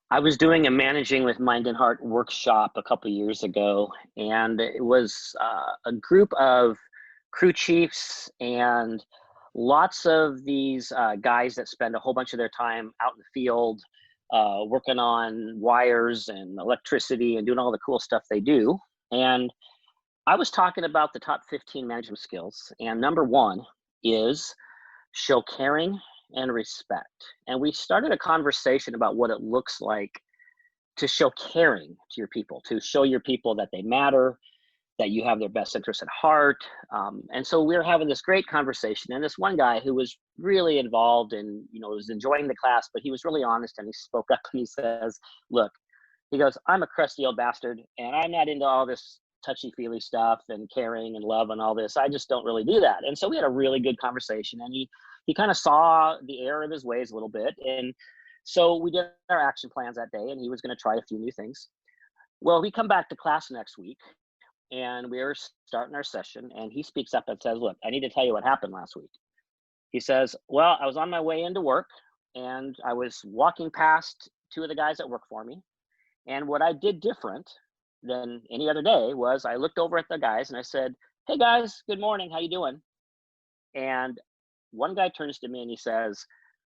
I was doing a managing with mind and heart workshop a couple of years ago, and it was a group of crew chiefs and lots of these guys that spend a whole bunch of their time out in the field working on wires and electricity and doing all the cool stuff they do. And I was talking about the top 15 management skills, and number one is show caring and respect. And we started a conversation about what it looks like to show caring to your people, to show your people that they matter, that you have their best interest at heart. And so we were having this great conversation. And this one guy who was really involved and, was enjoying the class, but he was really honest and he spoke up and he says, look, he goes, I'm a crusty old bastard and I'm not into all this touchy-feely stuff and caring and love and all this. I just don't really do that. And so we had a really good conversation, and he kind of saw the error of his ways a little bit. And so we did our action plans that day, and he was going to try a few new things. Well, we come back to class next week, and we were starting our session, and he speaks up and says, look, I need to tell you what happened last week. He says, well, I was on my way into work, and I was walking past two of the guys that work for me. And what I did different than any other day was I looked over at the guys and I said, hey guys, good morning, how you doing? And one guy turns to me and he says,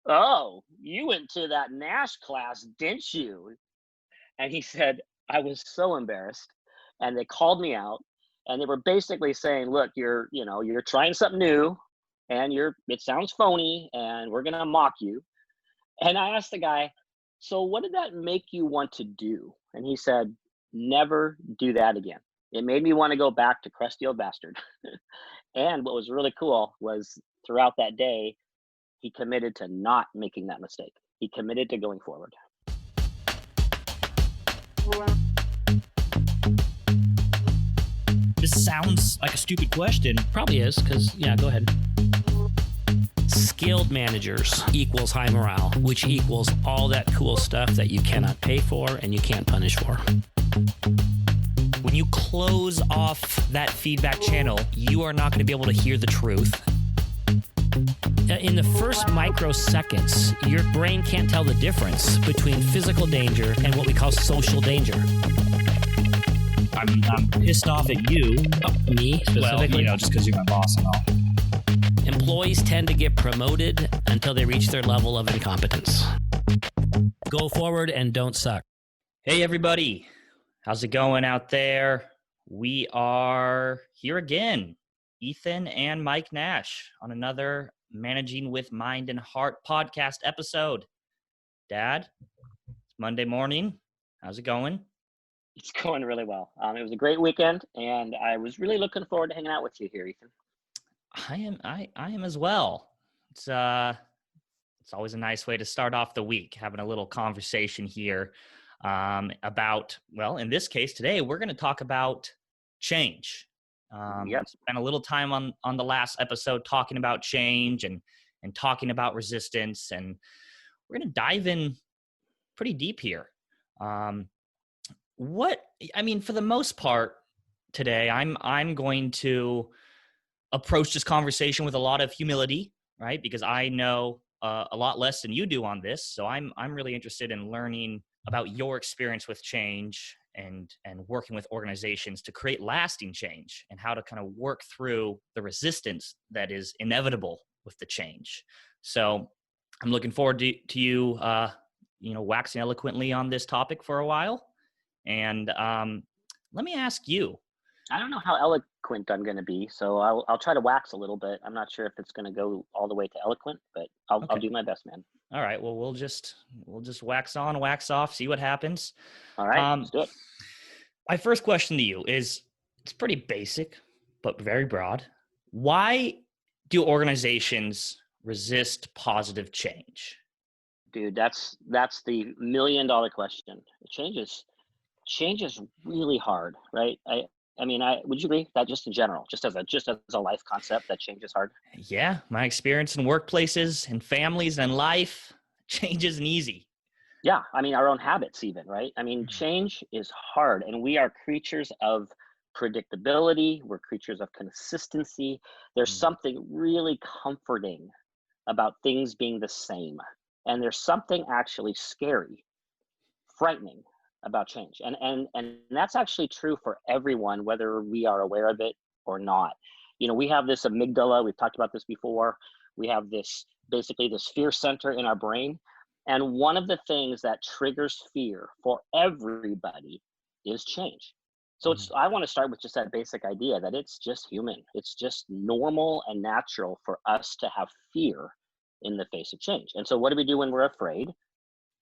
oh, you went to that Nash class, didn't you? And he said, I was so embarrassed. And they called me out, and they were basically saying, look, you're trying something new, and it sounds phony, and we're gonna mock you. And I asked the guy, so what did that make you want to do? And he said, never do that again. It made me want to go back to crusty old bastard. And what was really cool was throughout that day, he committed to not making that mistake. He committed to going forward. This sounds like a stupid question. Probably is, because, yeah, go ahead. Skilled managers equals high morale, which equals all that cool stuff that you cannot pay for and you can't punish for. When you close off that feedback channel, you are not going to be able to hear the truth. In the first microseconds, your brain can't tell the difference between physical danger and what we call social danger. I'm pissed off at you. Me, specifically? Well, just because you're my boss and all. Employees tend to get promoted until they reach their level of incompetence. Go forward and don't suck. Hey, everybody. How's it going out there? We are here again, Ethan and Mike Nash, on another Managing with Mind and Heart podcast episode. Dad, it's Monday morning. How's it going? It's going really well. It was a great weekend, and I was really looking forward to hanging out with you here, Ethan. I am as well. It's always a nice way to start off the week, having a little conversation here about, well, in this case today, we're going to talk about change. Yep. Spent a little time on the last episode talking about change and talking about resistance, and we're going to dive in pretty deep here. For the most part today, I'm going to approach this conversation with a lot of humility, right? Because I know a lot less than you do on this. So I'm really interested in learning about your experience with change and working with organizations to create lasting change and how to kind of work through the resistance that is inevitable with the change. So I'm looking forward to you, waxing eloquently on this topic for a while. And let me ask you. I don't know how eloquent I'm going to be, so I'll try to wax a little bit. I'm not sure if it's going to go all the way to eloquent, but I'll do my best, man. All right. Well, we'll just wax on, wax off, see what happens. All right, let's do it. My first question to you is, it's pretty basic, but very broad. Why do organizations resist positive change? Dude, that's the $1 million question. Change is really hard, right? Would you agree that just in general, just as a life concept, that change is hard? Yeah, my experience in workplaces and families and life, change isn't easy. Yeah, our own habits even, right? Change is hard, and we are creatures of predictability. We're creatures of consistency. There's something really comforting about things being the same, and there's something actually scary frightening about change. And that's actually true for everyone, whether we are aware of it or not. We have this amygdala, we've talked about this before. We have this, basically this fear center in our brain. And one of the things that triggers fear for everybody is change. So I want to start with just that basic idea that it's just human. It's just normal and natural for us to have fear in the face of change. And so what do we do when we're afraid?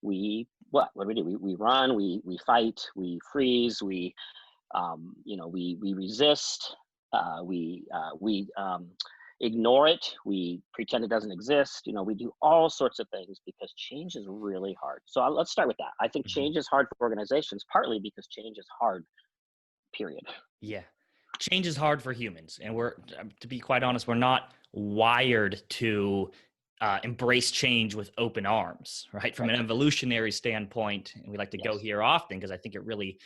What do we do? We run, we fight, we freeze, we resist, we ignore it, we pretend it doesn't exist. We do all sorts of things because change is really hard. So let's start with that. I think change is hard for organizations, partly because change is hard, period. Yeah. Change is hard for humans. And to be quite honest, we're not wired to embrace change with open arms, right? From an evolutionary standpoint, and we like to go here often because I think it really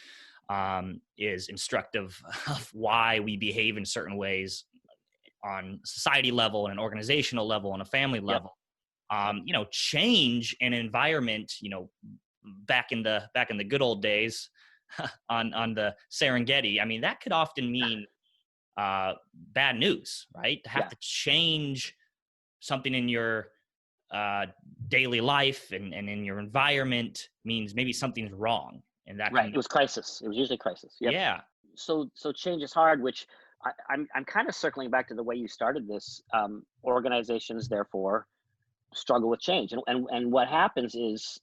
is instructive of why we behave in certain ways on society level and an organizational level and a family level. Change and environment, back in the good old days on the Serengeti, I mean, that could often mean bad news, right? To have to change something in your daily life and in your environment means maybe something's wrong. And that it was crisis. It was usually crisis. Yep. Yeah. So change is hard, which I'm kind of circling back to the way you started this. Organizations, therefore, struggle with change. And what happens is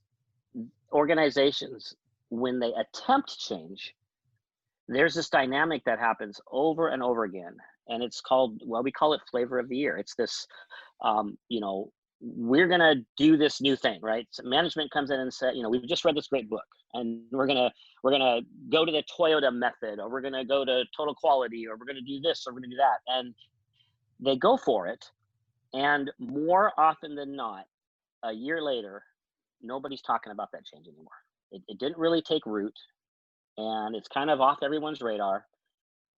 organizations, when they attempt change, there's this dynamic that happens over and over again. And it's called, we call it flavor of the year. It's this, we're going to do this new thing, right? So management comes in and said, we've just read this great book and we're going to go to the Toyota method, or we're going to go to total quality, or we're going to do this, or we're going to do that. And they go for it. And more often than not, a year later, nobody's talking about that change anymore. It didn't really take root, and it's kind of off everyone's radar,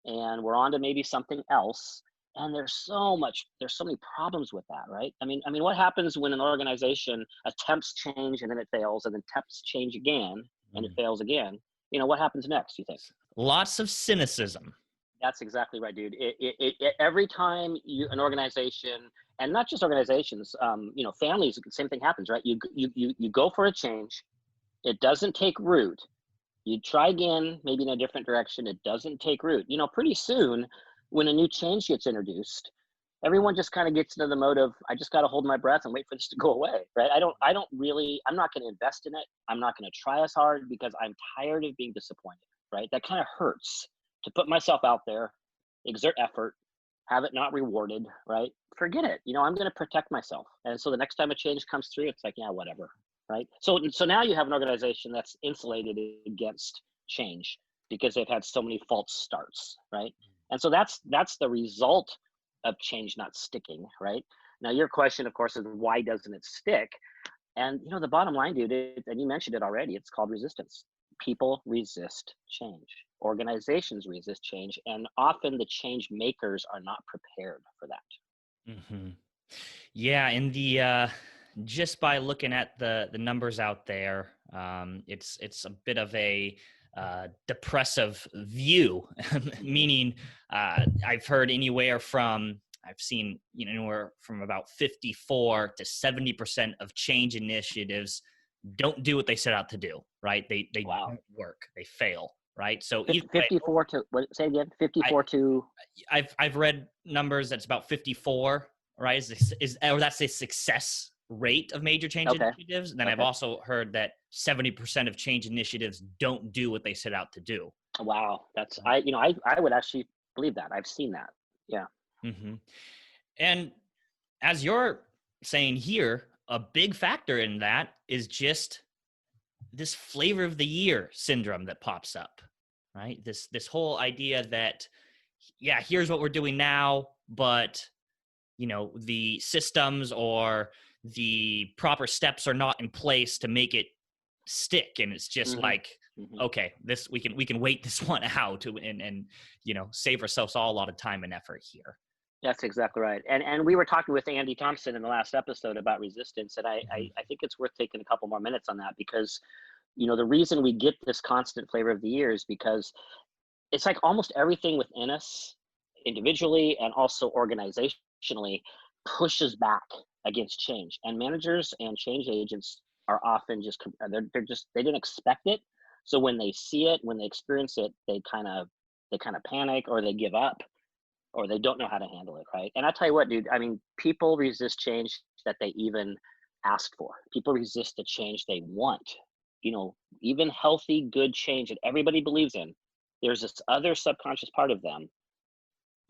and we're on to maybe something else. And there's so many problems with that, right? I mean, what happens when an organization attempts change and then it fails, and then attempts change again and it fails again? What happens next, you think? Lots of cynicism. That's exactly right, dude. Every time an organization, and not just organizations, families, the same thing happens, right? You go for a change, it doesn't take root. You try again, maybe in a different direction, it doesn't take root. Pretty soon, when a new change gets introduced, everyone just kind of gets into the mode of, I just got to hold my breath and wait for this to go away, right? I'm not going to invest in it. I'm not going to try as hard because I'm tired of being disappointed, right? That kind of hurts to put myself out there, exert effort, have it not rewarded, right? Forget it. I'm going to protect myself. And so the next time a change comes through, it's like, yeah, whatever, right? So now you have an organization that's insulated against change because they've had so many false starts, right? And so that's the result of change not sticking, right? Now, your question, of course, is why doesn't it stick? And, the bottom line, dude, and you mentioned it already, it's called resistance. People resist change. Organizations resist change. And often the change makers are not prepared for that. Mm-hmm. Yeah. And just by looking at the numbers out there, it's a bit of a depressive view, meaning I've seen anywhere from about 54 to 70% of change initiatives don't do what they set out to do, right? They don't work, they fail, right? So 54 to what? Say again. 54 to. I've read numbers that's about 54, right? Or that's a success rate of major change initiatives. And then I've also heard that 70% of change initiatives don't do what they set out to do. Wow, that's I would actually believe that. I've seen that. Yeah. Mm-hmm. And as you're saying here, a big factor in that is just this flavor of the year syndrome that pops up, right? This whole idea that, here's what we're doing now, but the systems or the proper steps are not in place to make it stick. And it's just okay, this we can wait this one out and save ourselves all a lot of time and effort here. That's exactly right. And we were talking with Andy Thompson in the last episode about resistance. And I think it's worth taking a couple more minutes on that, because The reason we get this constant flavor of the year is because it's like almost everything within us, individually and also organizationally, pushes back against change. And managers and change agents are often just they didn't expect it. So when they see it, when they experience it, they kind of panic, or they give up, or they don't know how to handle it, right? And I tell you what, dude, I mean, people resist change that they even ask for. People resist the change they want. Even healthy, good change that everybody believes in, there's this other subconscious part of them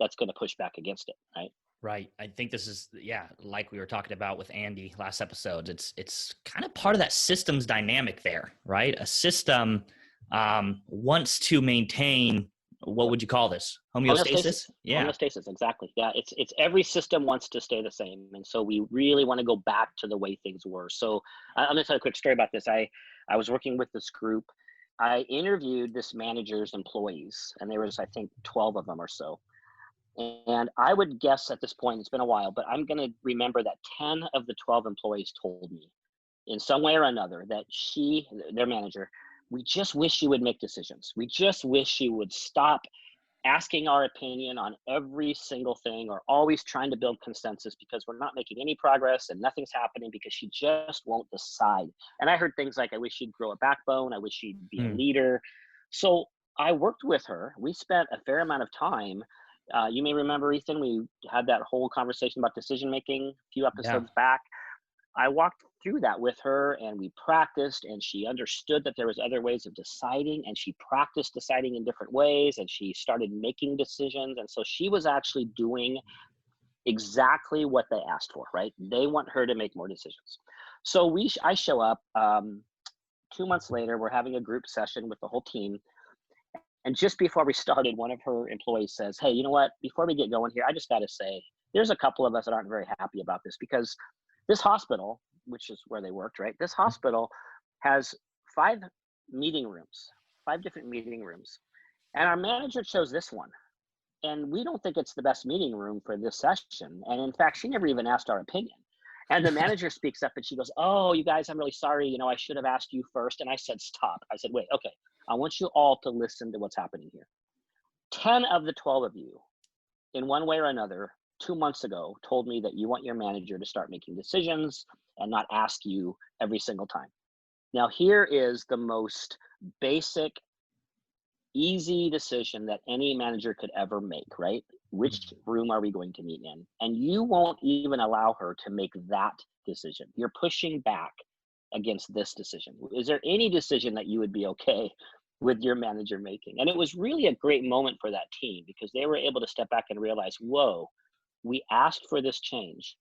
that's going to push back against it, right? Right. I think this is, yeah, like we were talking about with Andy last episode. It's kind of part of that systems dynamic there, right? A system wants to maintain, what Yep. would you call this? Homeostasis. Homeostasis? Yeah. Homeostasis, exactly. Yeah, it's every system wants to stay the same, and so we really want to go back to the way things were. So I'm going to tell you a quick story about this. I was working with this group. I interviewed this manager's employees, and there was, I think, 12 of them or so. And I would guess at this point, it's been a while, but I'm going to remember that 10 of the 12 employees told me in some way or another that their manager, we just wish she would make decisions. We just wish she would stop asking our opinion on every single thing, or always trying to build consensus, because we're not making any progress and nothing's happening because she just won't decide. And I heard things like, I wish she'd grow a backbone. I wish she'd be a Mm. leader. So I worked with her. We spent a fair amount of time. You may remember, Ethan, we had that whole conversation about decision making a few Yeah. episodes back. I walked through that with her, and we practiced, and she understood that there was other ways of deciding, and she practiced deciding in different ways, and she started making decisions. And so she was actually doing exactly what they asked for, right? They want her to make more decisions. So I show up 2 months later. We're having a group session with the whole team. And just before we started, one of her employees says, hey, you know what? Before we get going here, I just got to say, there's a couple of us that aren't very happy about this, because this hospital, which is where they worked, right? This hospital has 5 different meeting rooms. And our manager chose this one. And we don't think it's the best meeting room for this session. And in fact, she never even asked our opinion. And the manager speaks up and she goes, oh, you guys, I'm really sorry. I should have asked you first. And I said, stop. I said, wait, okay. I want you all to listen to what's happening here. 10 of the 12 of you, in one way or another, 2 months ago, told me that you want your manager to start making decisions and not ask you every single time. Now, here is the most basic, easy decision that any manager could ever make, right? Which room are we going to meet in? And you won't even allow her to make that decision. You're pushing back against this decision. Is there any decision that you would be okay with your manager making? And it was really a great moment for that team, because they were able to step back and realize, whoa, we asked for this change,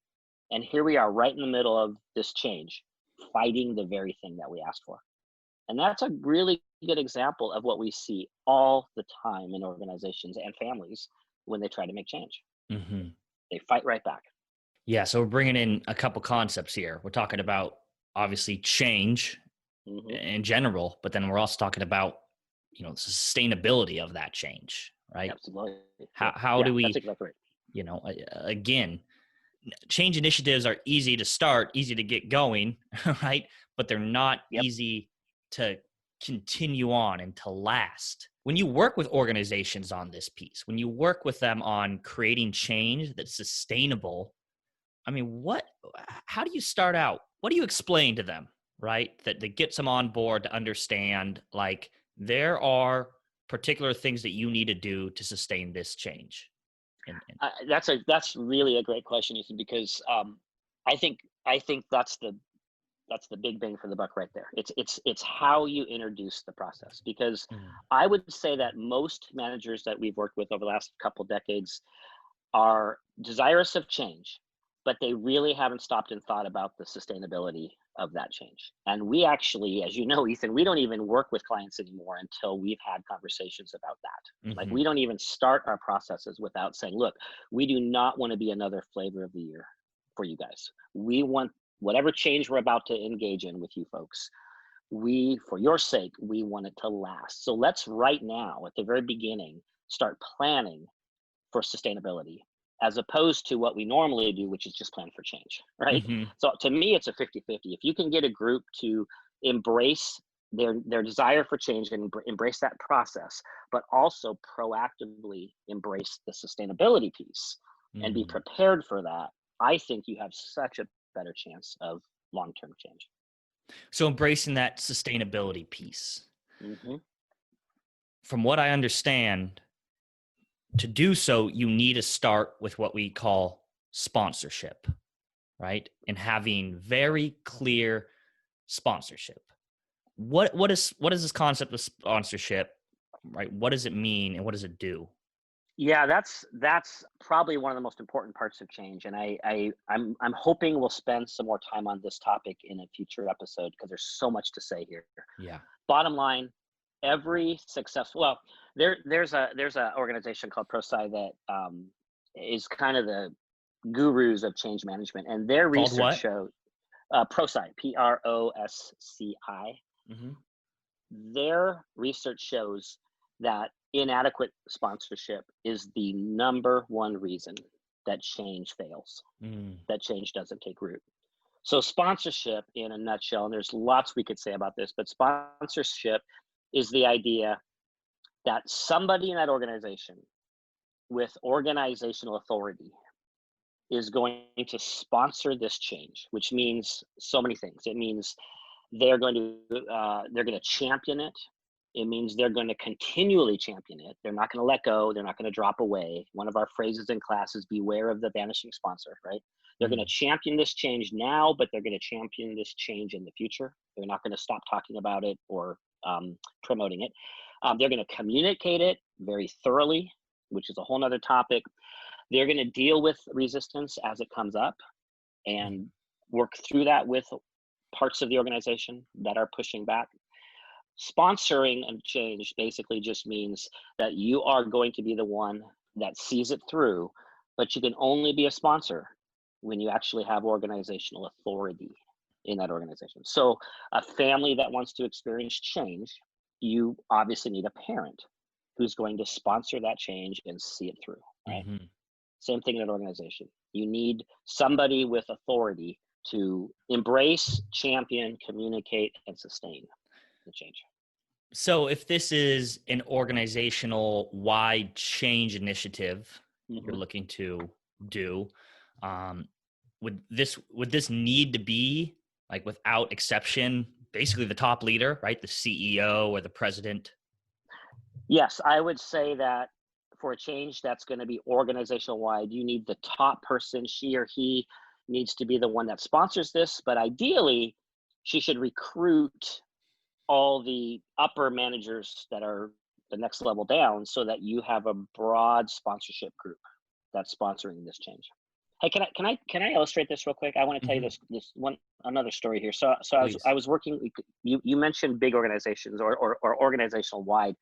and here we are right in the middle of this change, fighting the very thing that we asked for. And that's a really good example of what we see all the time in organizations and families when they try to make change. Mm-hmm. They fight right back. Yeah. So we're bringing in a couple concepts here. We're talking about obviously change in general, but then we're also talking about, the sustainability of that change, right? Absolutely. How do we, that's exactly right. Again, change initiatives are easy to start, easy to get going, right? But they're not easy to continue on and to last. When you work with organizations on this piece, when you work with them on creating change that's sustainable, I mean, how do you start out? What do you explain to them, right? That gets them on board to understand, like, there are particular things that you need to do to sustain this change. That's really a great question, Ethan, because I think that's the big bang for the buck right there. It's how you introduce the process, because I would say that most managers that we've worked with over the last couple decades are desirous of change, but they really haven't stopped and thought about the sustainability of that change. And we actually, as you know, Ethan, we don't even work with clients anymore until we've had conversations about that. Like, we don't even start our processes without saying, look, we do not want to be another flavor of the year for you guys. We want whatever change we're about to engage in with you folks, for your sake, we want it to last. So let's right now, at the very beginning, start planning for sustainability, as opposed to what we normally do, which is just plan for change, right? So to me, it's a 50-50. If you can get a group to embrace their desire for change and embrace that process, but also proactively embrace the sustainability piece and be prepared for that, I think you have such a better chance of long-term change. So embracing that sustainability piece. Mm-hmm. From what I understand, to do so, you need to start with what we call sponsorship, right? And having very clear sponsorship. What is this concept of sponsorship, right? What does it mean and what does it do? Yeah, that's probably one of the most important parts of change, and I'm hoping we'll spend some more time on this topic in a future episode because there's so much to say here. Yeah. Bottom line, every successful there's a organization called Prosci that is kind of the gurus of change management, and their Called research what? shows Prosci, Prosci. Mm-hmm. Their research shows that inadequate sponsorship is the number one reason that change fails, that change doesn't take root. So sponsorship in a nutshell, and there's lots we could say about this, but sponsorship is the idea that somebody in that organization with organizational authority is going to sponsor this change, which means so many things. It means they're going to champion it. It means they're going to continually champion it. They're not going to let go. They're not going to drop away. One of our phrases in class is beware of the vanishing sponsor, right? They're going to champion this change now, but they're going to champion this change in the future. They're not going to stop talking about it or promoting it. They're going to communicate it very thoroughly, which is a whole nother topic. They're going to deal with resistance as it comes up and work through that with parts of the organization that are pushing back. Sponsoring and change basically just means that you are going to be the one that sees it through, but you can only be a sponsor when you actually have organizational authority in that organization. So a family that wants to experience change, you obviously need a parent who's going to sponsor that change and see it through, right? Mm-hmm. Same thing in an organization. You need somebody with authority to embrace, champion, communicate, and sustain the change. So if this is an organizational wide change initiative you're looking to do, would this need to be, like, without exception, basically the top leader, right? The CEO or the president? Yes, I would say that for a change that's going to be organizational wide, you need the top person. She or he needs to be the one that sponsors this, but ideally she should recruit all the upper managers that are the next level down so that you have a broad sponsorship group that's sponsoring this change. Hey, can I illustrate this real quick? I want to tell you this another story here. So I was working. You mentioned big organizations or organizational wide.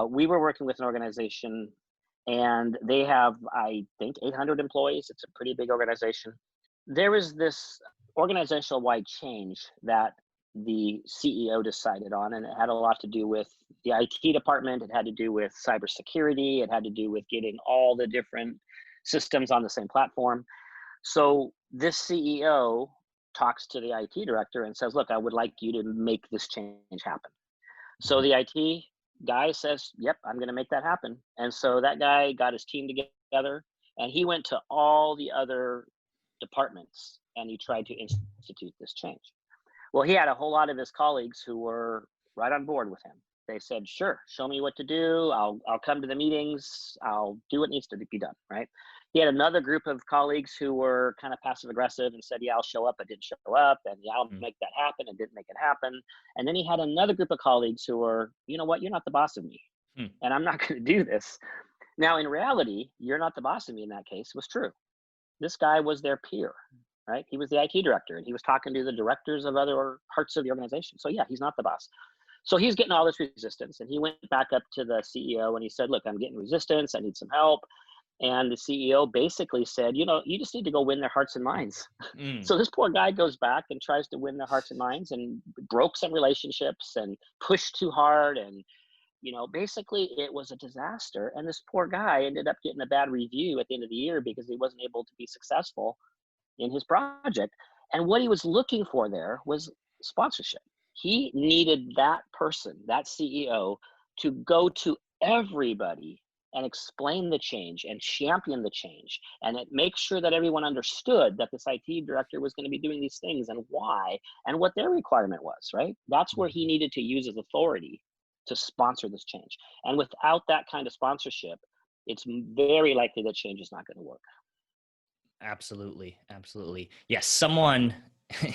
We were working with an organization, and they have, I think, 800 employees. It's a pretty big organization. There was this organizational wide change that the CEO decided on, and it had a lot to do with the IT department. It had to do with cybersecurity. It had to do with getting all the different systems on the same platform. So this CEO talks to the IT director and says, look, I would like you to make this change happen. So the IT guy says, yep, I'm going to make that happen. And so that guy got his team together, and he went to all the other departments and he tried to institute this change. Well, he had a whole lot of his colleagues who were right on board with him. They said, sure, show me what to do. I'll come to the meetings. I'll do what needs to be done, right? He had another group of colleagues who were kind of passive aggressive and said, yeah, I'll show up, but didn't show up. And yeah, I'll make that happen, and didn't make it happen. And then he had another group of colleagues who were, you know what, you're not the boss of me, and I'm not going to do this. Now, in reality, you're not the boss of me in that case was true. This guy was their peer. Right? He was the IT director, and he was talking to the directors of other parts of the organization. So yeah, he's not the boss. So he's getting all this resistance, and he went back up to the CEO and he said, look, I'm getting resistance. I need some help. And the CEO basically said, you know, you just need to go win their hearts and minds. So this poor guy goes back and tries to win their hearts and minds and broke some relationships and pushed too hard. And, you know, basically it was a disaster. And this poor guy ended up getting a bad review at the end of the year because he wasn't able to be successful in his project. And what he was looking for there was sponsorship. He needed that person, that CEO, to go to everybody and explain the change and champion the change and make sure that everyone understood that this IT director was going to be doing these things and why and what their requirement was, right? That's where he needed to use his authority to sponsor this change. And without that kind of sponsorship, it's very likely that change is not going to work. Absolutely. Absolutely. Yes. Someone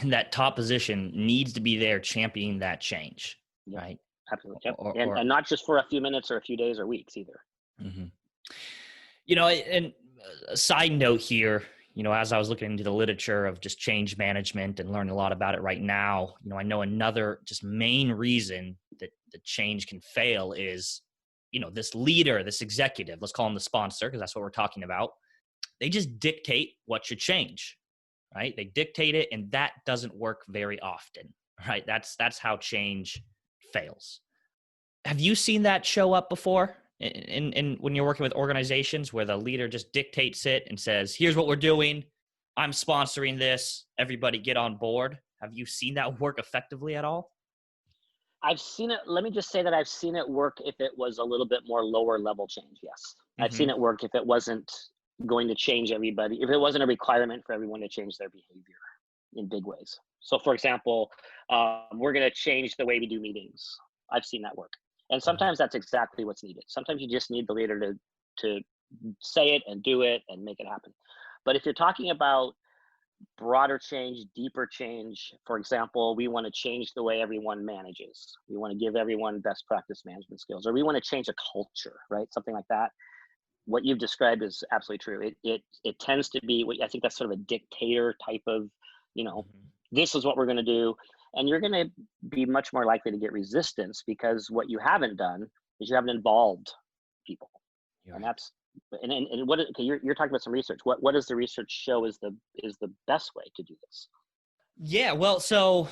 in that top position needs to be there championing that change, Yeah, right? absolutely. Yep. And not just for a few minutes or a few days or weeks either. Mm-hmm. You know, and a side note here, you know, as I was looking into the literature of just change management and learning a lot about it right now, you know, I know another just main reason that the change can fail is, you know, this leader, this executive, let's call him the sponsor, because that's what we're talking about. They just dictate what should change, right? They dictate it, and that doesn't work very often, right? That's how change fails. Have you seen that show up before in when you're working with organizations where the leader just dictates it and says, here's what we're doing, I'm sponsoring this, everybody get on board? Have you seen that work effectively at all? I've seen it. Let me just say that I've seen it work if it was a little bit more lower level change. Yes. I've seen it work if it wasn't going to change everybody, if it wasn't a requirement for everyone to change their behavior in big ways. So for example, we're going to change the way we do meetings. I've seen that work. And sometimes that's exactly what's needed. Sometimes you just need the leader to say it and do it and make it happen. But if you're talking about broader change, deeper change, for example, we want to change the way everyone manages. We want to give everyone best practice management skills, or we want to change a culture, right? Something like that. What you've described is absolutely true. It tends to be, I think that's sort of a dictator type of, you know, this is what we're going to do. And you're going to be much more likely to get resistance because what you haven't done is you haven't involved people. And that's, and what, okay, you're talking about some research. What does the research show is the best way to do this? Yeah, well, so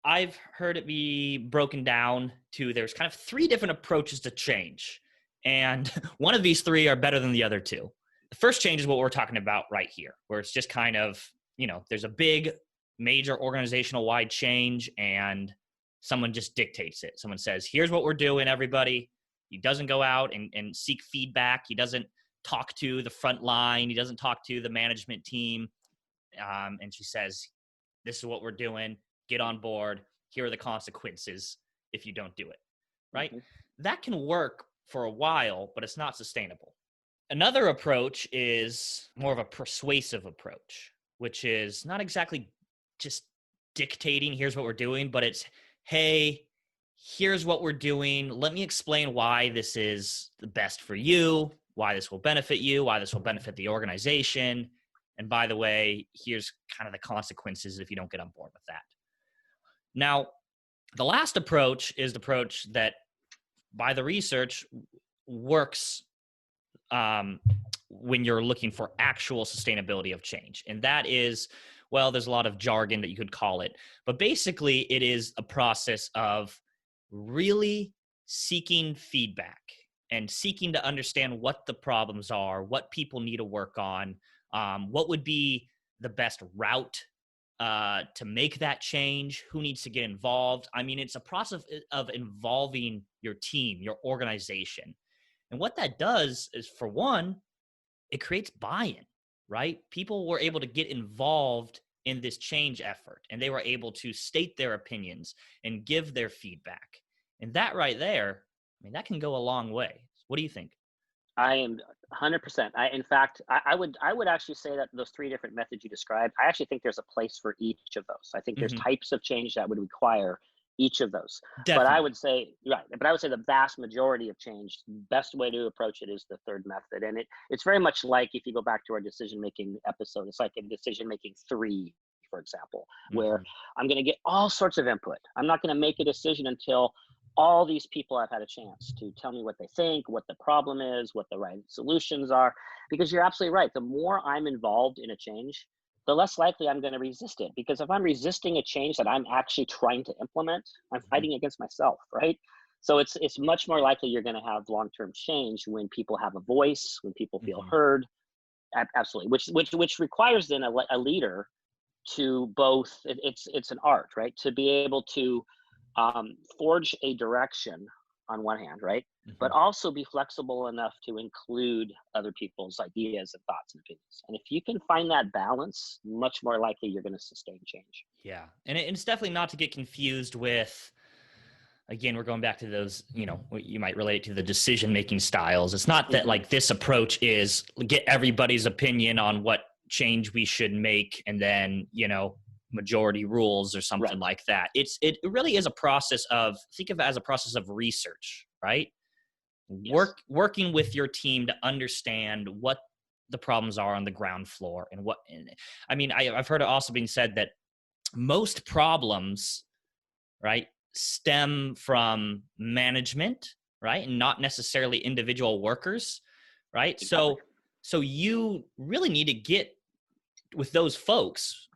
I've heard it be broken down to there's kind of 3 different approaches to change. And one of these 3 are better than the other 2. The first change is what we're talking about right here, where it's just kind of, you know, there's a big major organizational wide change and someone just dictates it. Someone says, here's what we're doing, everybody. He doesn't go out and seek feedback. He doesn't talk to the front line. He doesn't talk to the management team. And she says, this is what we're doing. Get on board. Here are the consequences if you don't do it, right? Mm-hmm. That can work for a while, but it's not sustainable. Another approach is more of a persuasive approach, which is not exactly just dictating, here's what we're doing, but it's, hey, here's what we're doing. Let me explain why this is the best for you, why this will benefit you, why this will benefit the organization. And by the way, here's kind of the consequences if you don't get on board with that. Now, the last approach is the approach that, by the research, works when you're looking for actual sustainability of change. And that is, well, there's a lot of jargon that you could call it, but basically it is a process of really seeking feedback and seeking to understand what the problems are, what people need to work on, what would be the best route to make that change, who needs to get involved. I mean, it's a process of involving your team, your organization. And what that does is, for one, it creates buy-in, right? People were able to get involved in this change effort, and they were able to state their opinions and give their feedback. And that right there, I mean, that can go a long way. What do you think? I am 100%. In fact, I would actually say that those 3 different methods you described, I actually think there's a place for each of those. I think there's types of change that would require each of those. Definitely. But I would say, right, but I would say the vast majority of change, best way to approach it is the 3rd method. And it's very much like, if you go back to our decision-making episode, it's like a decision-making 3, for example, where I'm going to get all sorts of input. I'm not going to make a decision until all these people have had a chance to tell me what they think, what the problem is, what the right solutions are, because you're absolutely right. The more I'm involved in a change, the less likely I'm going to resist it. Because if I'm resisting a change that I'm actually trying to implement, I'm fighting against myself, right? So it's much more likely you're going to have long-term change when people have a voice, when people feel heard. Absolutely, which requires then a leader to both, it's an art, right? To be able to forge a direction on one hand, right? But Mhm. also be flexible enough to include other people's ideas and thoughts and opinions. And if you can find that balance, much more likely you're going to sustain change. Yeah. And it's definitely not to get confused with, again, we're going back to those, what you might relate to the decision-making styles. It's not that Hmm. like this approach is get everybody's opinion on what change we should make and then, majority rules or something Right. like that. It really is a process of, think of it as a process of research, right? Yes. Working with your team to understand what the problems are on the ground floor and I mean, I've heard it also being said that most problems, right, stem from management, right, and not necessarily individual workers, right? Exactly. So you really need to get with those folks,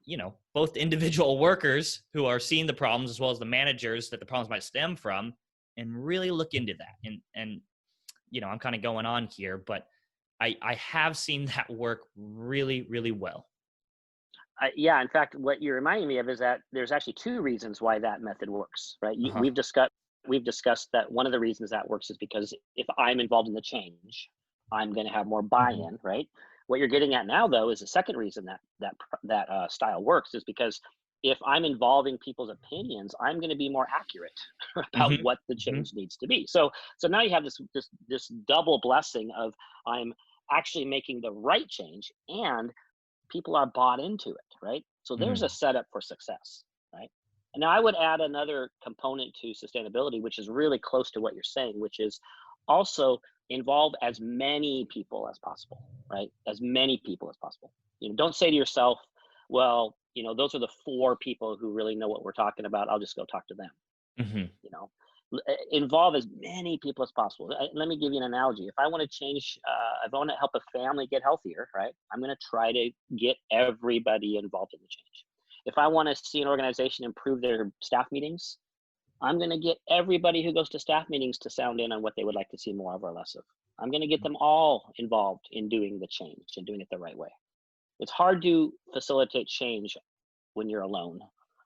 both individual workers who are seeing the problems as well as the managers that the problems might stem from, and really look into that. And I'm kind of going on here, but I have seen that work really, really well. Yeah, in fact, what you're reminding me of is that there's actually two reasons why that method works, right? Uh-huh. We've discussed that one of the reasons that works is because if I'm involved in the change, I'm going to have more Mm-hmm. buy-in, right? What you're getting at now, though, is the second reason that style works is because if I'm involving people's opinions, I'm going to be more accurate about Mm-hmm. what the Mm-hmm. change needs to be. So now you have this double blessing of I'm actually making the right change and people are bought into it, right? So there's a Mm-hmm. setup for success, right? And now I would add another component to sustainability, which is really close to what you're saying, which is also involve as many people as possible, right? As many people as possible. Don't say to yourself, well, those are the four people who really know what we're talking about. I'll just go talk to them. Mm-hmm. you know Involve as many people as possible. Let me give you an analogy. If I want to change, if I want to help a family get healthier, right, I'm going to try to get everybody involved in the change. If I want to see an organization improve their staff meetings, I'm going to get everybody who goes to staff meetings to sound in on what they would like to see more of or less of. I'm going to get them all involved in doing the change and doing it the right way. It's hard to facilitate change when you're alone,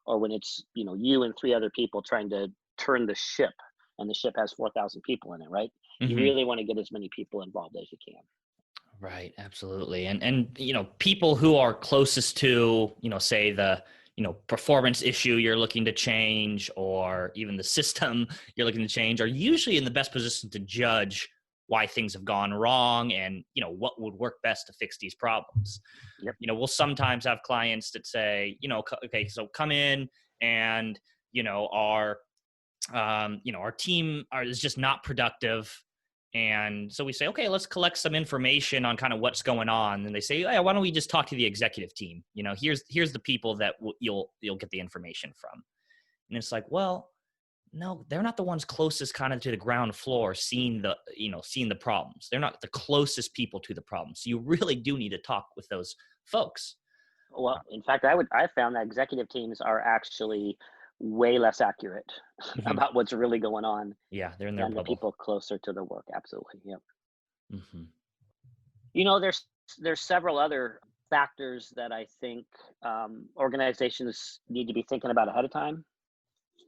or when it's you and three other people trying to turn the ship, and the ship has 4,000 people in it, right? You Mm-hmm. really want to get as many people involved as you can. Right, absolutely. And people who are closest to, say the, performance issue you're looking to change or even the system you're looking to change are usually in the best position to judge why things have gone wrong and, what would work best to fix these problems. Yep. We'll sometimes have clients that say, okay, so come in and, our team is just not productive. And so we say, okay, let's collect some information on kind of what's going on. And they say, hey, why don't we just talk to the executive team? Here's the people that you'll get the information from. And it's like, well, no, they're not the ones closest kind of to the ground floor, seeing the problems. They're not the closest people to the problems. So you really do need to talk with those folks. Well, in fact, I found that executive teams are actually way less accurate Mhm. about what's really going on Yeah, they're in their than the bubble. people closer to the work. Absolutely. Yep. Hmm. There's several other factors that I think organizations need to be thinking about ahead of time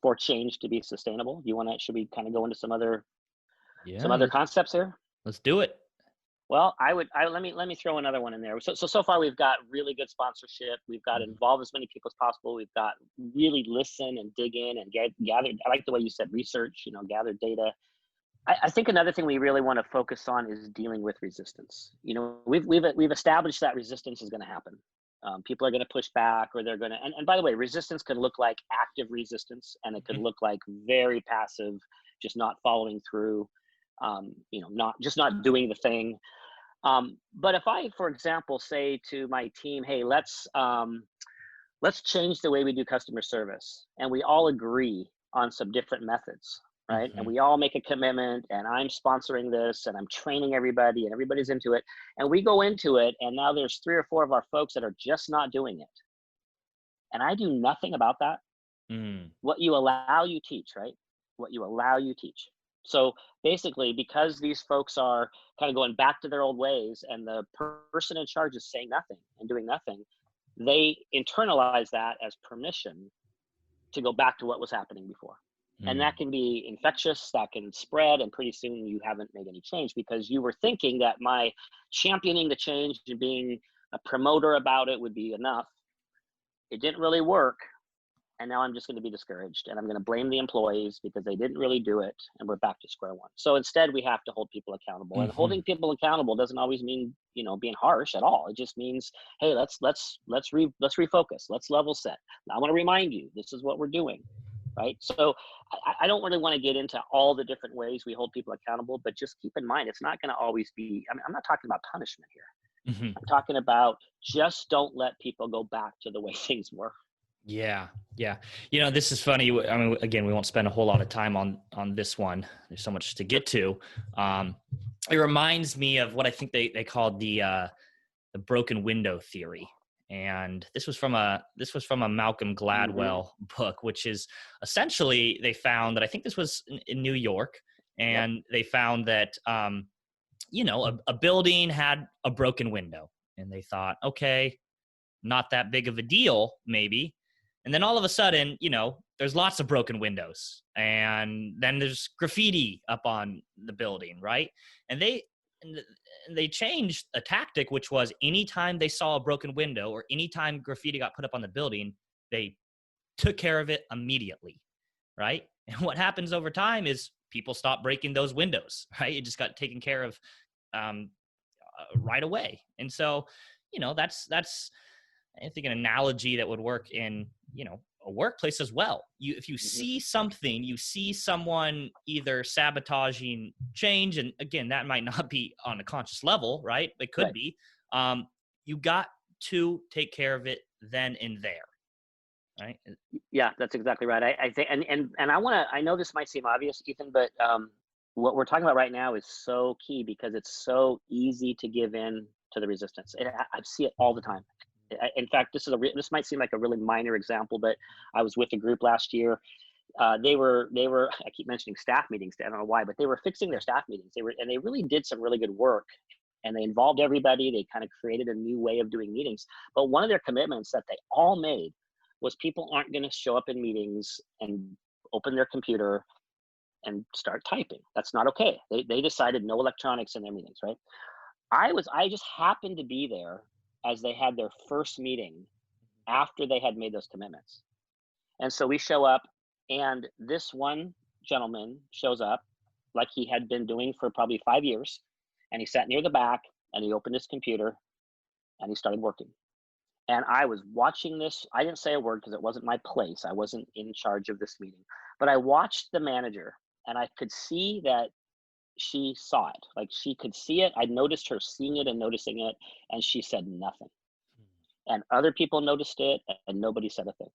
for change to be sustainable. Should we kind of go into some Yeah, other concepts here? let's do it. Well, let me throw another one in there. So far we've got really good sponsorship. We've got Mhm. involve as many people as possible. We've got really listen and dig in and gather. I like the way you said research. Gather data. I think another thing we really want to focus on is dealing with resistance. We've established that resistance is going to happen. People are going to push back, or they're going to. And by the way, resistance can look like active resistance, and it can Mhm. look like very passive, just not following through. Not doing the thing. But if I, for example, say to my team, "Hey, let's change the way we do customer service," and we all agree on some different methods, right? And Mhm. we all make a commitment, and I'm sponsoring this, and I'm training everybody, and everybody's into it, and we go into it, and now there's three or four of our folks that are just not doing it, and I do nothing about that. Mm. What you allow, you teach, right? What you allow, you teach. So basically, because these folks are kind of going back to their old ways, and the person in charge is saying nothing and doing nothing, they internalize that as permission to go back to what was happening before. And that can be infectious, that can spread, and pretty soon you haven't made any change because you were thinking that my championing the change and being a promoter about it would be enough. It didn't really work. And now I'm just going to be discouraged and I'm going to blame the employees because they didn't really do it. And we're back to square one. So instead we have to hold people accountable, and holding people accountable doesn't always mean, being harsh at all. It just means, hey, let's refocus. Let's level set. I want to remind you, this is what we're doing. Right. So I don't really want to get into all the different ways we hold people accountable, but just keep in mind, it's not going to always be, I'm not talking about punishment here. I'm talking about just don't let people go back to the way things were. Yeah. Yeah. This is funny. I mean, again, we won't spend a whole lot of time on this one. There's so much to get to. It reminds me of what I think they called the broken window theory. And this was from a Malcolm Gladwell book, which is essentially, they found that, I think this was in New York, and they found that, a building had a broken window, and they thought, okay, not that big of a deal, maybe. And then all of a sudden, there's lots of broken windows, and then there's graffiti up on the building, right? And they changed a tactic, which was anytime they saw a broken window or anytime graffiti got put up on the building, they took care of it immediately, right? And what happens over time is people stop breaking those windows, right? It just got taken care of right away. And so, that's I think an analogy that would work in, a workplace as well. If you see something, you see someone either sabotaging change, and again, that might not be on a conscious level, right? It could be. You got to take care of it then and there, right? Yeah, that's exactly right. I think, and I know this might seem obvious, Ethan, but what we're talking about right now is so key because it's so easy to give in to the resistance. I see it all the time. In fact, this might seem like a really minor example, but I was with a group last year. They were. I keep mentioning staff meetings. I don't know why, but they were fixing their staff meetings. They really did some really good work, and they involved everybody. They kind of created a new way of doing meetings. But one of their commitments that they all made was people aren't going to show up in meetings and open their computer and start typing. That's not okay. They decided no electronics in their meetings, right? I just happened to be there as they had their first meeting after they had made those commitments. And so we show up, and this one gentleman shows up like he had been doing for probably 5 years. And he sat near the back and he opened his computer and he started working. And I was watching this. I didn't say a word because it wasn't my place. I wasn't in charge of this meeting, but I watched the manager, and I could see that she saw it. Like, she could see it. I noticed her seeing it and noticing it, and she said nothing. And other people noticed it, and nobody said a thing.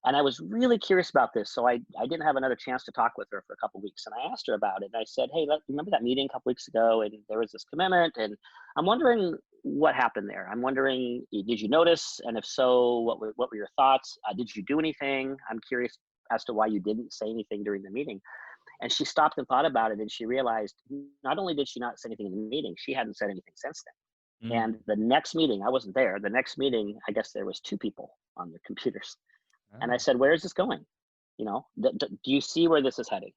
And I was really curious about this, so I didn't have another chance to talk with her for a couple of weeks. And I asked her about it, and I said, hey, remember that meeting a couple weeks ago, and there was this commitment, and I'm wondering what happened there. I'm wondering, did you notice? And if so, what were your thoughts? Did you do anything? I'm curious as to why you didn't say anything during the meeting. And she stopped and thought about it, and she realized not only did she not say anything in the meeting, she hadn't said anything since then. And the next meeting, I wasn't there. The next meeting, I guess there was 2 people on the computers. And I said, where is this going? Do you see where this is heading?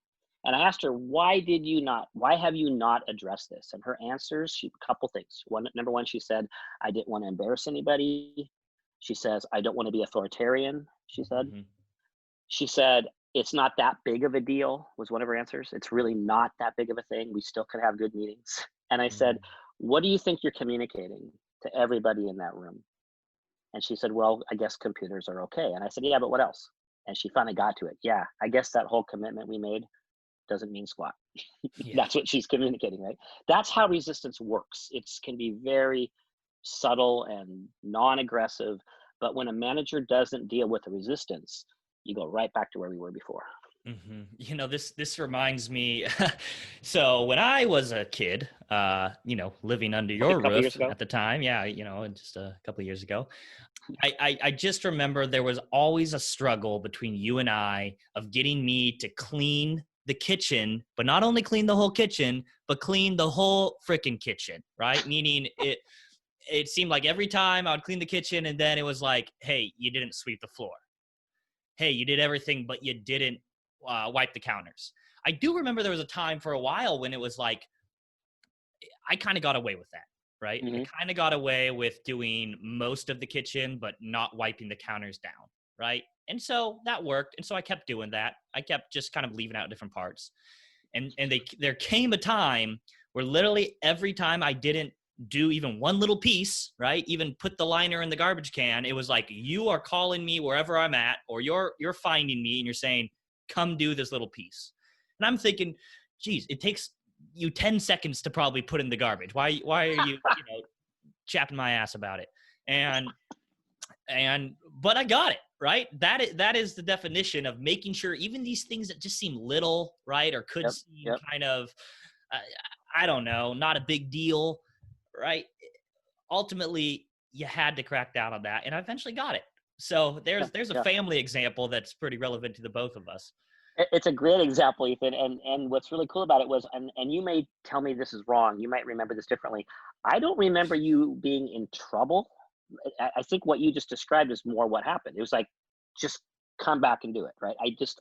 And I asked her, why have you not addressed this? And her answers, a couple things. Number one, she said, I didn't want to embarrass anybody. She says, I don't want to be authoritarian, she said. She said, it's not that big of a deal, was one of her answers. It's really not that big of a thing. We still could have good meetings. And I said, what do you think you're communicating to everybody in that room? And she said, well, I guess computers are okay. And I said, yeah, but what else? And she finally got to it. Yeah, I guess that whole commitment we made doesn't mean squat. That's what she's communicating, right? That's how resistance works. It can be very subtle and non-aggressive, but when a manager doesn't deal with the resistance, you go right back to where we were before. This reminds me. So when I was a kid, living under your roof at the time, just a couple of years ago, I just remember there was always a struggle between you and I of getting me to clean the kitchen, but not only clean the whole kitchen, but clean the whole freaking kitchen, right? Meaning it. it seemed like every time I would clean the kitchen, and then it was like, hey, you didn't sweep the floor. Hey, you did everything, but you didn't wipe the counters. I do remember there was a time for a while when it was like, I kind of got away with that, right? I kind of got away with doing most of the kitchen, but not wiping the counters down, right? And so that worked. And so I kept doing that. I kept just kind of leaving out different parts. And there came a time where literally every time I didn't do even one little piece, right? Even put the liner in the garbage can, it was like, you are calling me wherever I'm at, or you're finding me and you're saying, come do this little piece. And I'm thinking, geez, it takes you 10 seconds to probably put in the garbage. Why are you, chapping my ass about it? But I got it, right? That is the definition of making sure even these things that just seem little, right? Or could seem kind of, I don't know, not a big deal, right? Ultimately, you had to crack down on that, and I eventually got it. So there's a family example that's pretty relevant to the both of us. It's a great example, Ethan. And what's really cool about it was, and you may tell me this is wrong, you might remember this differently. I don't remember you being in trouble. I think what you just described is more what happened. It was like, just come back and do it, right?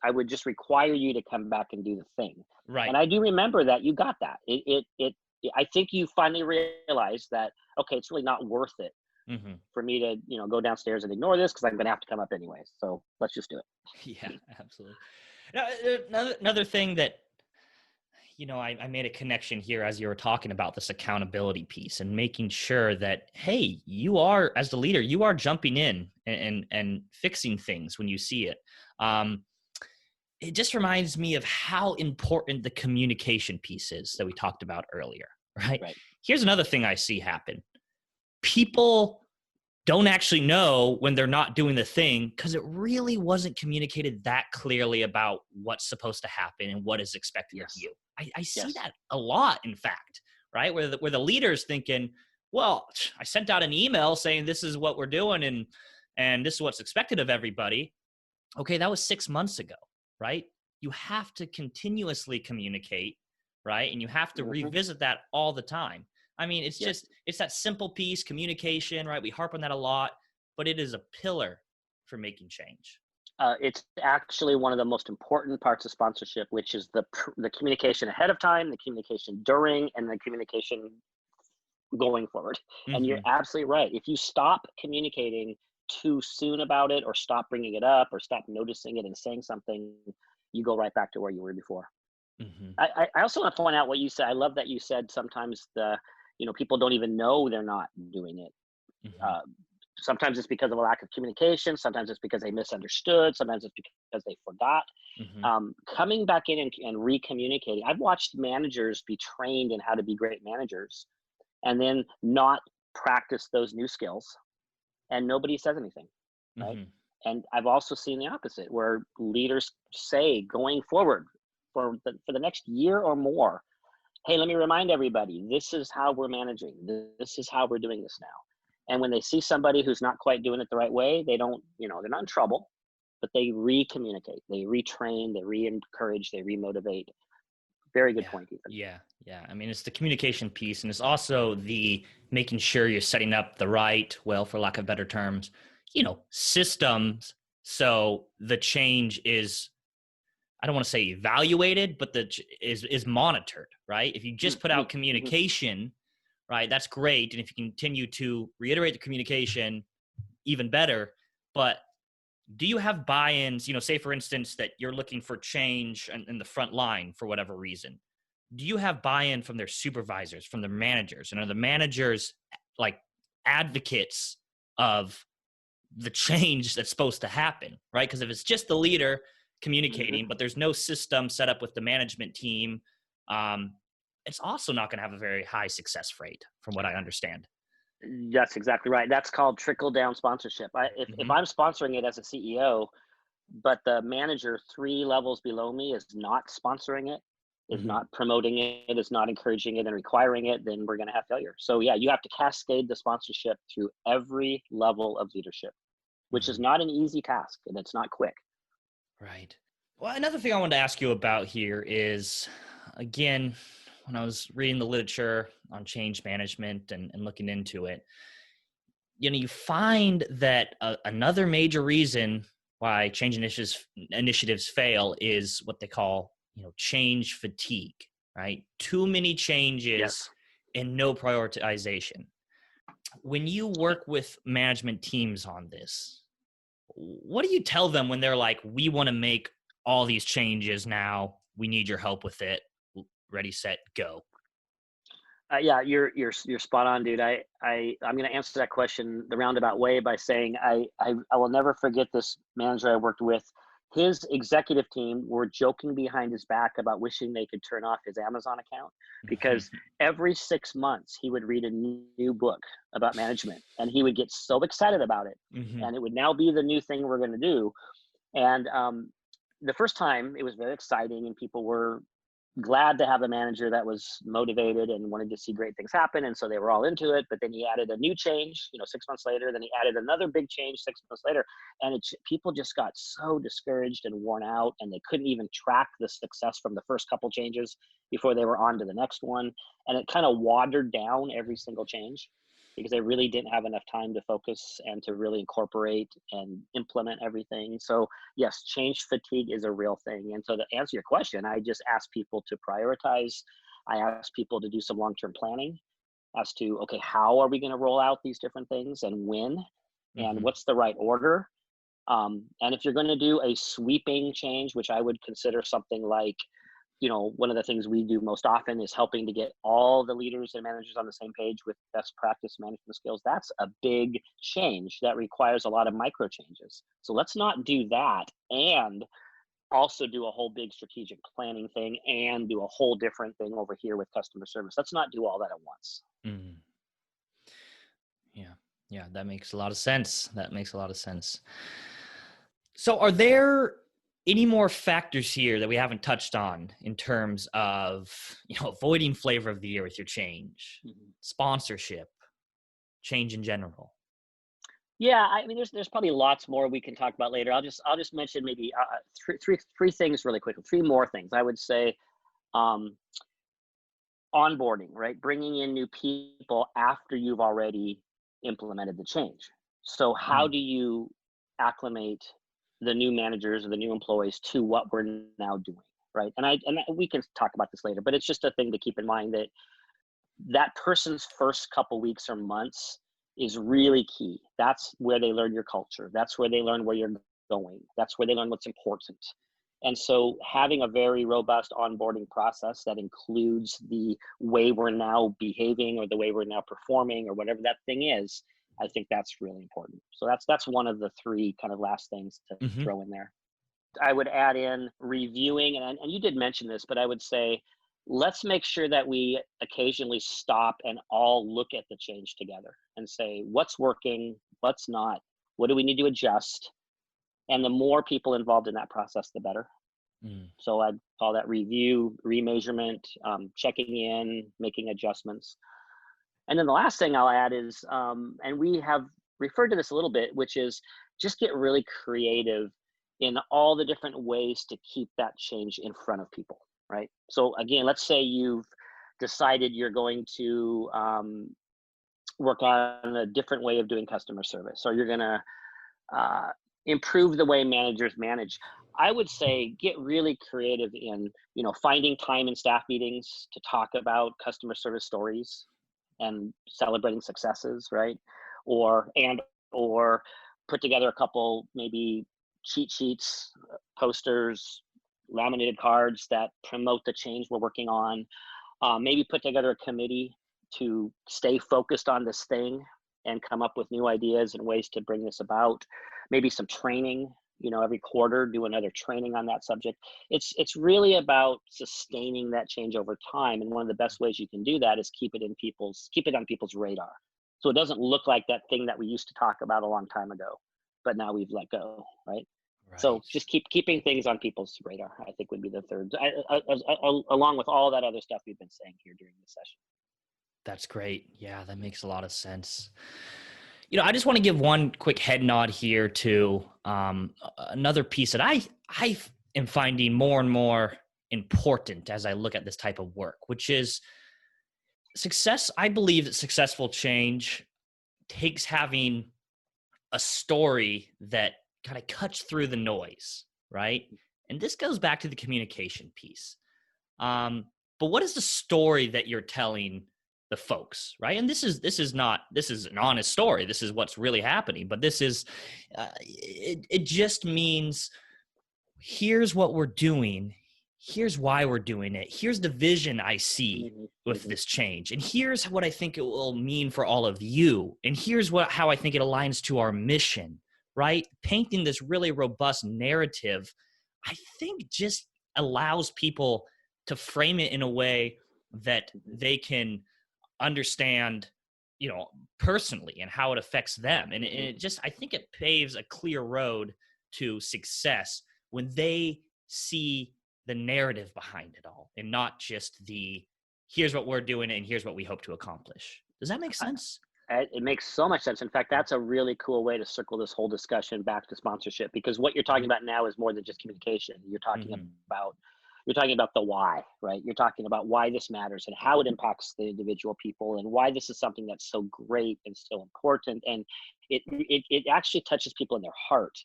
I would just require you to come back and do the thing. Right. And I do remember that you got that. I think you finally realized that, okay, it's really not worth it for me to, go downstairs and ignore this because I'm going to have to come up anyway. So let's just do it. Yeah, absolutely. Now, another thing that, I made a connection here as you were talking about this accountability piece and making sure that, hey, you are, as the leader, you are jumping in and fixing things when you see it. It just reminds me of how important the communication piece is that we talked about earlier, right? Here's another thing I see happen. People don't actually know when they're not doing the thing because it really wasn't communicated that clearly about what's supposed to happen and what is expected of you. I see that a lot, in fact, right? Where the leader's thinking, well, I sent out an email saying this is what we're doing and this is what's expected of everybody. Okay, that was 6 months ago, right? You have to continuously communicate, right? And you have to revisit that all the time. I mean, it's it's that simple piece, communication, right? We harp on that a lot, but it is a pillar for making change. It's actually one of the most important parts of sponsorship, which is the communication ahead of time, the communication during, and the communication going forward. And you're absolutely right. If you stop communicating too soon about it, or stop bringing it up, or stop noticing it and saying something, you go right back to where you were before. I also want to point out what you said. I love that you said sometimes people don't even know they're not doing it. Sometimes it's because of a lack of communication. Sometimes it's because they misunderstood. Sometimes it's because they forgot. Coming back in and re-communicating. I've watched managers be trained in how to be great managers and then not practice those new skills, and nobody says anything, right? And I've also seen the opposite, where leaders say going forward for the next year or more, hey, let me remind everybody, this is how we're managing. This is how we're doing this now. And when they see somebody who's not quite doing it the right way, they don't, they're not in trouble, but they re-communicate, they retrain, they re-encourage, they re-motivate. Very good point, Ethan. Yeah. I mean, it's the communication piece, and it's also the making sure you're setting up the right, well, for lack of better terms, systems. So the change is, I don't want to say evaluated, but is monitored, right? If you just put out communication, right, that's great. And if you continue to reiterate the communication, even better. But do you have buy-ins, say for instance, that you're looking for change in the front line for whatever reason? Do you have buy-in from their supervisors, from their managers? And are the managers like advocates of the change that's supposed to happen, right? Because if it's just the leader communicating, but there's no system set up with the management team, it's also not going to have a very high success rate, from what I understand. That's exactly right. That's called trickle-down sponsorship. If I'm sponsoring it as a CEO, but the manager 3 levels below me is not sponsoring it, is not promoting it, is not encouraging it and requiring it, then we're going to have failure. So yeah, you have to cascade the sponsorship through every level of leadership, which is not an easy task, and it's not quick. Right. Well, another thing I wanted to ask you about here is, again, when I was reading the literature on change management and looking into it, you find that another major reason why change initiatives fail is what they call, change fatigue, right? Too many changes Yes. and no prioritization. When you work with management teams on this, what do you tell them when they're like, we want to make all these changes now, we need your help with it, ready, set, go? Yeah, you're spot on, dude. I'm going to answer that question the roundabout way by saying I will never forget this manager I worked with. His executive team were joking behind his back about wishing they could turn off his Amazon account, because every 6 months he would read a new book about management, and he would get so excited about it, and it would now be the new thing we're going to do. And the first time it was very exciting, and people were glad to have a manager that was motivated and wanted to see great things happen, and so they were all into it. But then he added a new change, 6 months later. Then he added another big change 6 months later, and people just got so discouraged and worn out, and they couldn't even track the success from the first couple changes before they were on to the next one. And it kind of watered down every single change, because they really didn't have enough time to focus and to really incorporate and implement everything. So yes, change fatigue is a real thing. And so to answer your question, I just ask people to prioritize. I ask people to do some long-term planning as to, okay, how are we going to roll out these different things, and when, and what's the right order? And if you're going to do a sweeping change, which I would consider something like, one of the things we do most often is helping to get all the leaders and managers on the same page with best practice management skills. That's a big change that requires a lot of micro changes. So let's not do that and also do a whole big strategic planning thing and do a whole different thing over here with customer service. Let's not do all that at once. Yeah, that makes a lot of sense. So are there any more factors here that we haven't touched on in terms of, avoiding flavor of the year with your change, sponsorship, change in general? Yeah, I mean, there's probably lots more we can talk about later. I'll just mention maybe three things really quickly. Three more things I would say. Onboarding, right? Bringing in new people after you've already implemented the change. So how do you acclimate the new managers or the new employees to what we're now doing, right? And we can talk about this later, but it's just a thing to keep in mind that person's first couple weeks or months is really key. That's where they learn your culture. That's where they learn where you're going. That's where they learn what's important. And so having a very robust onboarding process that includes the way we're now behaving or the way we're now performing or whatever that thing is, I think that's really important. So that's one of the three kind of last things to throw in there. I would add in reviewing, and you did mention this, but I would say, let's make sure that we occasionally stop and all look at the change together and say, what's working, what's not, what do we need to adjust? And the more people involved in that process, the better. So I'd call that review, remeasurement, checking in, making adjustments. And then the last thing I'll add is, and we have referred to this a little bit, which is just get really creative in all the different ways to keep that change in front of people, right? So again, let's say you've decided you're going to work on a different way of doing customer service, or you're going to improve the way managers manage. I would say get really creative in, finding time in staff meetings to talk about customer service stories and celebrating successes, right? Or put together a couple maybe cheat sheets, posters, laminated cards that promote the change we're working on. Maybe put together a committee to stay focused on this thing and come up with new ideas and ways to bring this about. Maybe some training, every quarter, do another training on that subject. It's really about sustaining that change over time. And one of the best ways you can do that is keep it on people's radar. So it doesn't look like that thing that we used to talk about a long time ago, but now we've let go, right? So just keeping things on people's radar, I think, would be the third, along with all that other stuff we've been saying here during the session. That's great. Yeah, that makes a lot of sense. I just want to give one quick head nod here to another piece that I am finding more and more important as I look at this type of work, which is success. I believe that successful change takes having a story that kind of cuts through the noise, right? And this goes back to the communication piece. But what is the story that you're telling the folks, right? And this is an honest story. This is what's really happening. But this is, it just means, here's what we're doing. Here's why we're doing it. Here's the vision I see with this change. And here's what I think it will mean for all of you. And here's how I think it aligns to our mission, right? Painting this really robust narrative, I think just allows people to frame it in a way that they can understand, personally, and how it affects them. And it just, I think it paves a clear road to success when they see the narrative behind it all, and not just here's what we're doing and here's what we hope to accomplish. Does that make sense? It makes so much sense. In fact, that's a really cool way to circle this whole discussion back to sponsorship, because what you're talking about now is more than just communication. You're talking about the why, right? You're talking about why this matters and how it impacts the individual people, and why this is something that's so great and so important. And it actually touches people in their heart,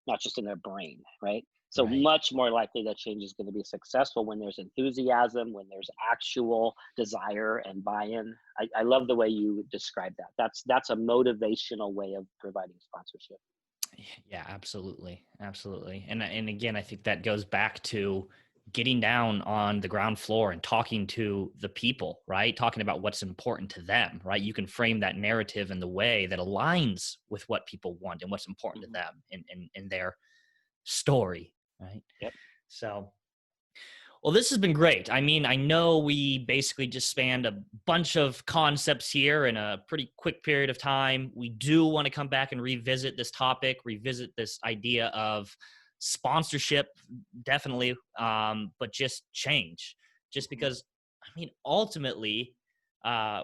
not just in their brain, right? So much more likely that change is going to be successful when there's enthusiasm, when there's actual desire and buy-in. I love the way you describe that. That's a motivational way of providing sponsorship. Yeah, absolutely. Absolutely. And again, I think that goes back to getting down on the ground floor and talking to the people, right? Talking about what's important to them, right? You can frame that narrative in the way that aligns with what people want and what's important to them in their story, right? Yep. So, well, this has been great. I mean, I know we basically just spanned a bunch of concepts here in a pretty quick period of time. We do want to come back and revisit this topic, revisit this idea of sponsorship, definitely, but just change. Just because, I mean, ultimately,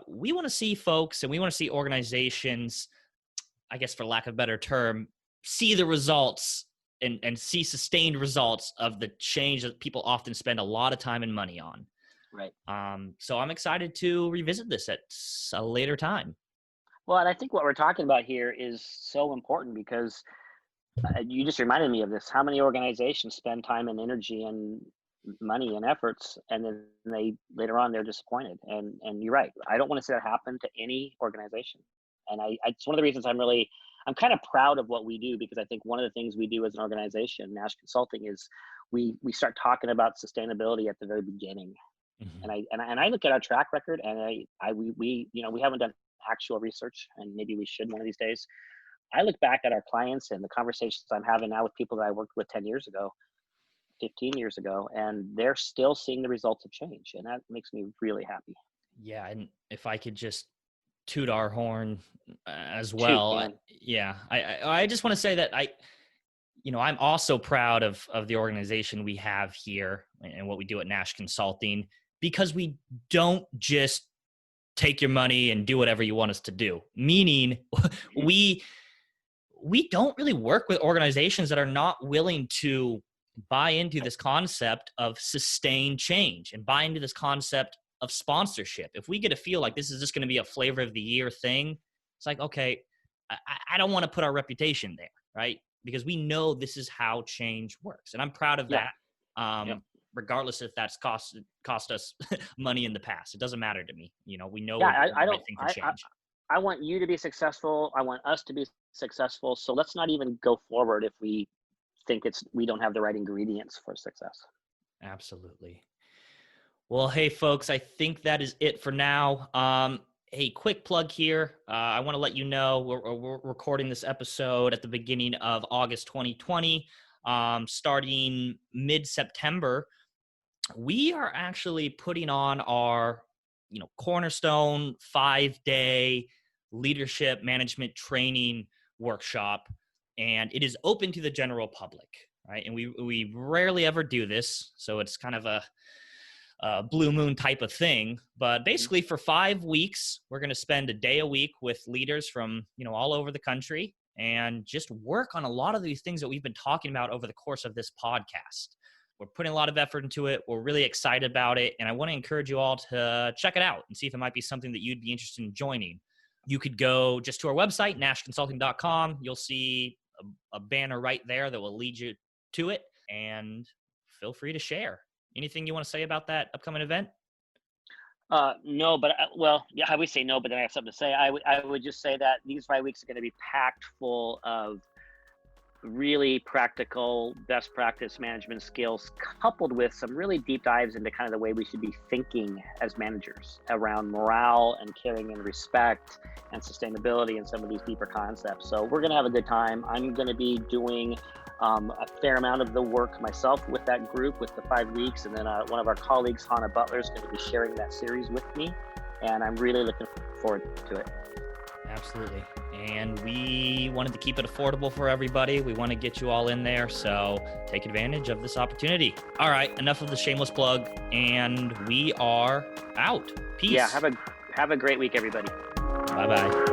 we want to see folks and we want to see organizations, I guess for lack of a better term, see the results and see sustained results of the change that people often spend a lot of time and money on. Right. So I'm excited to revisit this at a later time. Well, and I think what we're talking about here is so important, because you just reminded me of this. How many organizations spend time and energy and money and efforts, and then later on they're disappointed. And you're right. I don't want to see that happen to any organization. And it's one of the reasons I'm kind of proud of what we do, because I think one of the things we do as an organization, Nash Consulting, is we start talking about sustainability at the very beginning. And I look at our track record, and we haven't done actual research, and maybe we should one of these days. I look back at our clients and the conversations I'm having now with people that I worked with 10 years ago, 15 years ago, and they're still seeing the results of change. And that makes me really happy. Yeah. And if I could just toot our horn as well. I just want to say that I'm also proud of the organization we have here and what we do at Nash Consulting, because we don't just take your money and do whatever you want us to do. Meaning we don't really work with organizations that are not willing to buy into this concept of sustained change and buy into this concept of sponsorship. If we get to feel like this is just going to be a flavor of the year thing, it's like, okay, I don't want to put our reputation there, right? Because we know this is how change works. And I'm proud of that. Regardless if that's cost us money in the past. It doesn't matter to me. We know everything can change. I want you to be successful. I want us to be successful. So let's not even go forward if we think we don't have the right ingredients for success. Absolutely. Well, hey, folks, I think that is it for now. Hey, quick plug here. I want to let you know we're recording this episode at the beginning of August 2020. Starting mid-September, we are actually putting on our, cornerstone 5-day leadership management training workshop, and it is open to the general public, right? And we rarely ever do this, so it's kind of a blue moon type of thing. But basically for 5 weeks, we're going to spend a day a week with leaders from, all over the country and just work on a lot of these things that we've been talking about over the course of this podcast. We're putting a lot of effort into it. We're really excited about it. And I want to encourage you all to check it out and see if it might be something that you'd be interested in joining. you could go just to our website, nashconsulting.com. You'll see a banner right there that will lead you to it, and feel free to share. Anything you want to say about that upcoming event? No, but well, yeah, I would say no, but then I have something to say. I would just say that these 5 weeks are going to be packed full of really practical best practice management skills, coupled with some really deep dives into kind of the way we should be thinking as managers around morale and caring and respect and sustainability and some of these deeper concepts. So we're going to have a good time. I'm going to be doing a fair amount of the work myself with that group with the 5 weeks. And then one of our colleagues, Hannah Butler, is going to be sharing that series with me. And I'm really looking forward to it. Absolutely. And we wanted to keep it affordable for everybody. We want to get you all in there. So take advantage of this opportunity. All right. Enough of the shameless plug. And we are out. Peace. Yeah. Have a great week, everybody. Bye-bye.